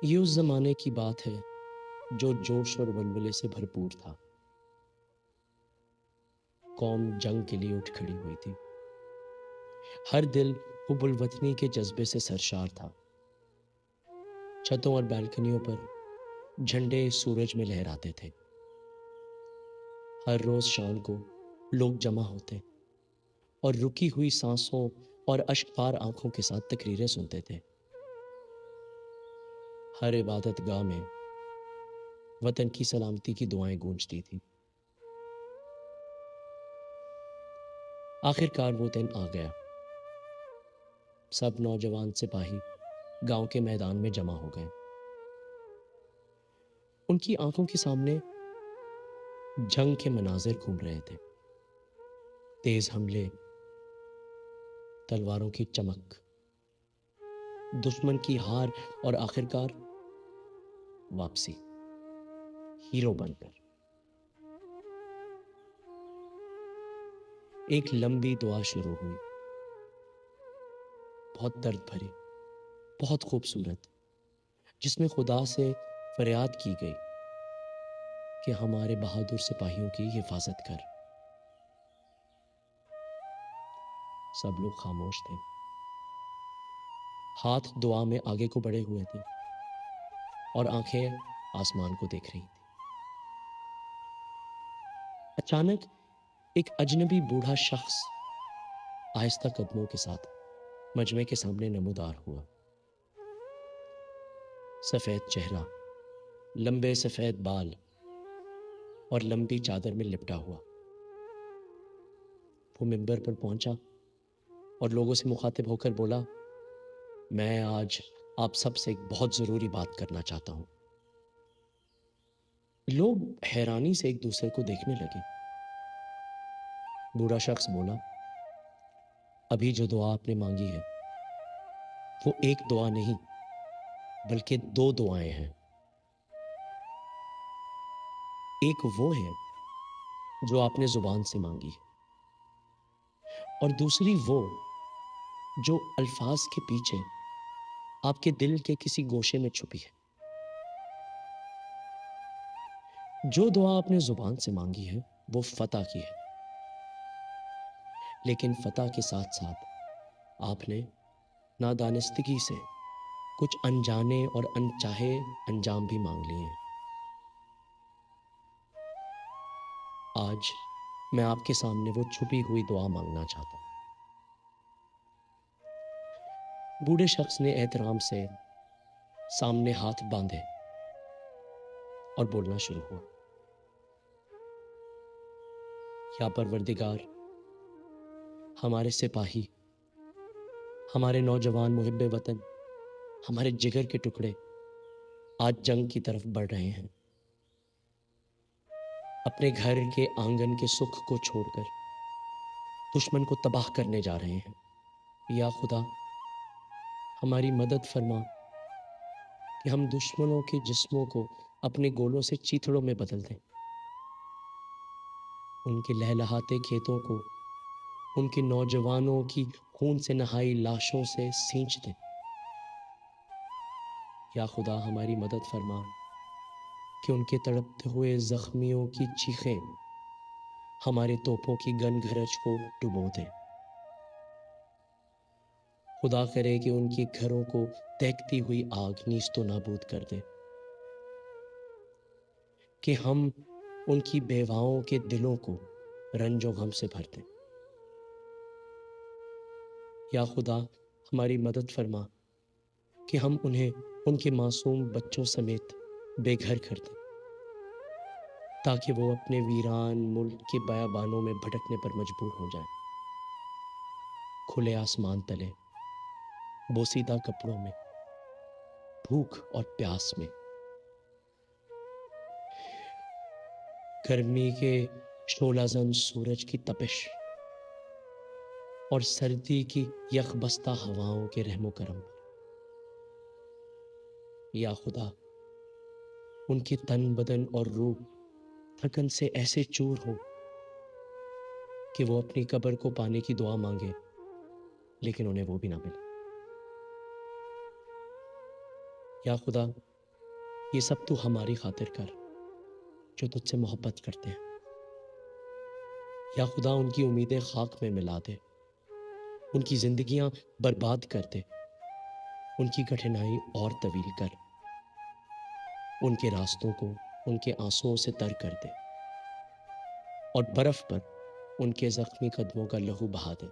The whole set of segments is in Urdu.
یہ اس زمانے کی بات ہے جو جوش اور ولولے سے بھرپور تھا۔ قوم جنگ کے لیے اٹھ کھڑی ہوئی تھی۔ ہر دل حب الوطنی کے جذبے سے سرشار تھا۔ چھتوں اور بالکنیوں پر جھنڈے سورج میں لہراتے تھے۔ ہر روز شام کو لوگ جمع ہوتے اور رکی ہوئی سانسوں اور اشکبار آنکھوں کے ساتھ تقریریں سنتے تھے۔ ہر عبادت گاہ میں وطن کی سلامتی کی دعائیں گونجتی تھیں۔ آخرکار وہ دن آ گیا۔ سب نوجوان سپاہی گاؤں کے میدان میں جمع ہو گئے۔ ان کی آنکھوں کے سامنے جنگ کے مناظر گھوم رہے تھے۔ تیز حملے، تلواروں کی چمک، دشمن کی ہار اور آخرکار واپسی، ہیرو بن کر۔ ایک لمبی دعا شروع ہوئی، بہت درد بھری، بہت خوبصورت، جس میں خدا سے فریاد کی گئی کہ ہمارے بہادر سپاہیوں کی حفاظت کر۔ سب لوگ خاموش تھے، ہاتھ دعا میں آگے کو بڑھے ہوئے تھے اور آنکھیں آسمان کو دیکھ رہی تھی۔ اچانک ایک اجنبی بوڑھا شخص آہستہ قدموں کے ساتھ مجمع کے سامنے نمودار ہوا۔ سفید چہرہ، لمبے سفید بال اور لمبی چادر میں لپٹا ہوا۔ وہ منبر پر پہنچا اور لوگوں سے مخاطب ہو کر بولا، میں آج آپ سب سے ایک بہت ضروری بات کرنا چاہتا ہوں۔ لوگ حیرانی سے ایک دوسرے کو دیکھنے لگے۔ بوڑھا شخص بولا، ابھی جو دعا آپ نے مانگی ہے وہ ایک دعا نہیں بلکہ دو دعائیں ہیں۔ ایک وہ ہے جو آپ نے زبان سے مانگی ہے اور دوسری وہ جو الفاظ کے پیچھے آپ کے دل کے کسی گوشے میں چھپی ہے۔ جو دعا آپ نے زبان سے مانگی ہے وہ فتح کی ہے، لیکن فتح کے ساتھ ساتھ آپ نے نادانستگی سے کچھ انجانے اور انچاہے انجام بھی مانگ لیے ہیں۔ آج میں آپ کے سامنے وہ چھپی ہوئی دعا مانگنا چاہتا ہوں۔ بوڑھے شخص نے احترام سے سامنے ہاتھ باندھے اور بولنا شروع ہوا، یا پروردگار، ہمارے سپاہی، ہمارے نوجوان محب وطن، ہمارے جگر کے ٹکڑے آج جنگ کی طرف بڑھ رہے ہیں۔ اپنے گھر کے آنگن کے سکھ کو چھوڑ کر دشمن کو تباہ کرنے جا رہے ہیں۔ یا خدا، ہماری مدد فرما کہ ہم دشمنوں کے جسموں کو اپنے گولوں سے چیتڑوں میں بدل دیں، ان کے لہلہاتے کھیتوں کو ان کے نوجوانوں کی خون سے نہائی لاشوں سے سینچ دیں۔ یا خدا، ہماری مدد فرما کہ ان کے تڑپتے ہوئے زخمیوں کی چیخیں ہمارے توپوں کی گن گھرج کو ڈبو دیں۔ خدا کرے کہ ان کے گھروں کو دہکتی ہوئی آگ نیست و نابود کر دے، کہ ہم ان کی بیواؤں کے دلوں کو رنج و غم سے بھر دیں۔ یا خدا، ہماری مدد فرما کہ ہم انہیں ان کے معصوم بچوں سمیت بے گھر کر دیں، تاکہ وہ اپنے ویران ملک کے بیابانوں میں بھٹکنے پر مجبور ہو جائیں۔ کھلے آسمان تلے، بوسیدہ کپڑوں میں، بھوک اور پیاس میں، گرمی کے شعلہ زن سورج کی تپش اور سردی کی یخبستہ ہواؤں کے رحم و کرم پر۔ یا خدا، ان کی تن بدن اور روح تھکن سے ایسے چور ہو کہ وہ اپنی قبر کو پانے کی دعا مانگے لیکن انہیں وہ بھی نہ ملے۔ یا خدا، یہ سب تو ہماری خاطر کر جو تجھ سے محبت کرتے ہیں۔ یا خدا ان کی امیدیں خاک میں ملا دے، ان کی زندگیاں برباد کر دے، ان کی کٹھنائی اور طویل کر، ان کے راستوں کو ان کے آنسوؤں سے تر کر دے، اور برف پر ان کے زخمی قدموں کا لہو بہا دے۔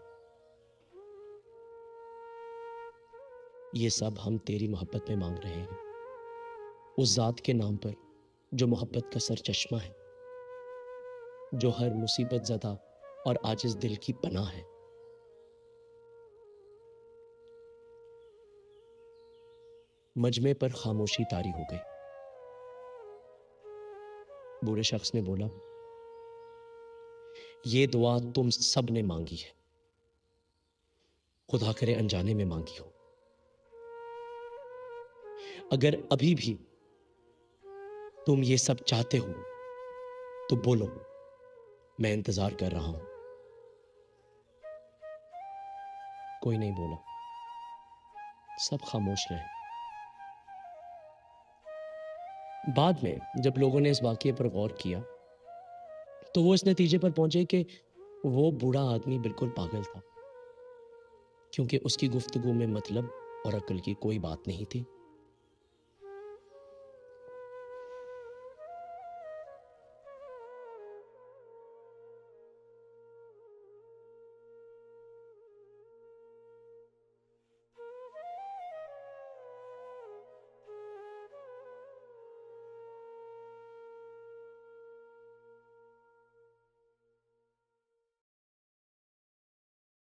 یہ سب ہم تیری محبت میں مانگ رہے ہیں، اس ذات کے نام پر جو محبت کا سر چشمہ ہے، جو ہر مصیبت زدہ اور عاجز دل کی پناہ ہے۔ مجمع پر خاموشی طاری ہو گئی۔ بوڑھے شخص نے بولا، یہ دعا تم سب نے مانگی ہے، خدا کرے انجانے میں مانگی ہو۔ اگر ابھی بھی تم یہ سب چاہتے ہو تو بولو، میں انتظار کر رہا ہوں۔ کوئی نہیں بولا، سب خاموش رہے۔ بعد میں جب لوگوں نے اس واقعے پر غور کیا تو وہ اس نتیجے پر پہنچے کہ وہ بوڑھا آدمی بالکل پاگل تھا، کیونکہ اس کی گفتگو میں مطلب اور عقل کی کوئی بات نہیں تھی۔